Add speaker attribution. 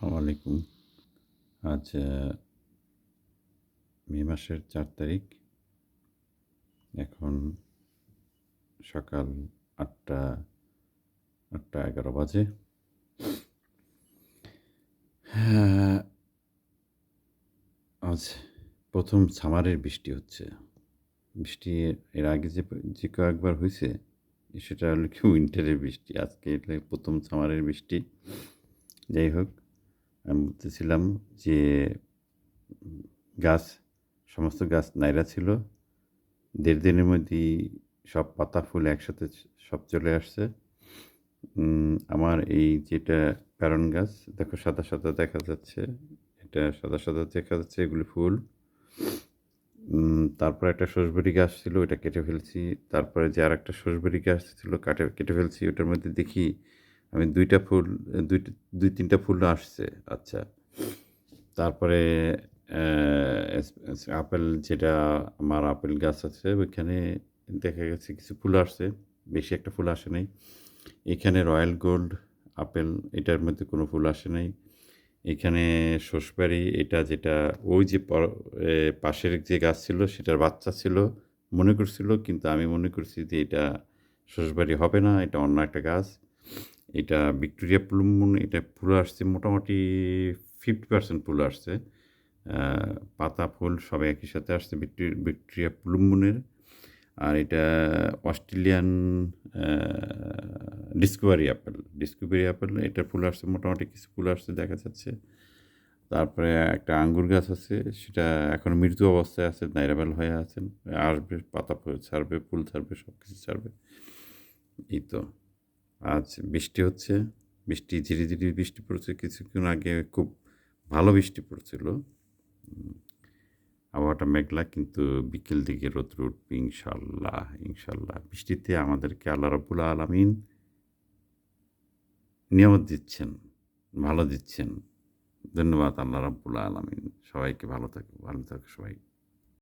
Speaker 1: আসসালামু আলাইকুম। আজ মে মাসের ৪ তারিখ। এখন সকাল ৮টা ৮:১১ বাজে। হ্যাঁ, আজ ১ম সামারের বৃষ্টি হচ্ছে। বৃষ্টি এর আগে যে কয়েকবার হইছে, সেটা হলো কি উইন্টারের বৃষ্টি। আজকে এটা ১ম সামারের বৃষ্টি। যাই হোক, আমি বলতেছিলাম যে উম গাছ সমস্ত গাছ নাইড়া ছিল। ১.৫ দিনের মধ্যেই সব পাতা ফুল একসাথে সব চলে আসছে। আমার এই যেটা প্যারন গাছ, দেখো সাদা, সাদা দেখা যাচ্ছে। এটা সাদা, সাদা দেখা যাচ্ছে, এগুলি ফুল। তারপরে একটা সরষবড়ি গাছ ছিল, ওইটা কেটে ফেলছি। তারপরে যে আরেকটা সরষবড়ি গাছ ছিল কেটে ফেলছি। ওটার মধ্যে দেখি আমি ২ টা ফুল, ২-৩ টা ফুল আসছে। আচ্ছা। তারপরে আপেল, যেটা আমার আপেল গাছ আছে, ওইখানে দেখা গেছে কিছু ফুল আসছে। বেশি একটা ফুল আসে নাই। এখানে রয়্যাল গোল্ড আপেল, এটার মধ্যে কোনো ফুল আসে নাই। এখানে শোষবাড়ি, এটা যেটা ওই যে পাশের যে গাছ ছিল সেটার বাচ্চা ছিল মনে করছিল, কিন্তু আমি মনে করছি যে এটা শোষবাড়ি হবে না, এটা অন্য একটা গাছ। এটা ভিক্টোরিয়া ব্লু মুন, এটা ফুল আসছে মোটামুটি 50% ফুল আসছে। আ পাতা ফুল সব একই সাথে আসছে ভিক্টোরিয়া ব্লু মুনের। আর এটা অস্ট্রেলিয়ান আ ডিসকভারি অ্যাপেল, এটার ফুল আসছে মোটামুটি, কিছু ফুল আসছে দেখা যাচ্ছে। তারপরে একটা আঙ্গুর গাছ আছে, সেটা এখন মৃত্যু অবস্থায় আছে, নাইরাবেল হয়ে আছেন। আসবে, পাতা ছাড়বে, ফুল ছাড়বে, সব কিছু ছাড়বে। এই তো। আজ বৃষ্টি হচ্ছে। ধীরে, ধীরে বৃষ্টি পড়ছে। কিছুক্ষণ আগে খুব ভালো বৃষ্টি পড়ছিল। উম আবহাওয়াটা মেঘলা, কিন্তু বিকেল দিকে রৌদ্র উঠবে ইনশাআল্লাহ, ইনশাআল্লাহ। বৃষ্টিতে আমাদেরকে আল্লাহ রাব্বুল আলামিন নিয়ামত দিচ্ছেন, ভালো দিচ্ছেন। ধন্যবাদ আল্লাহ রাব্বুল আলামিন। সবাইকে ভালো থাকো সবাই।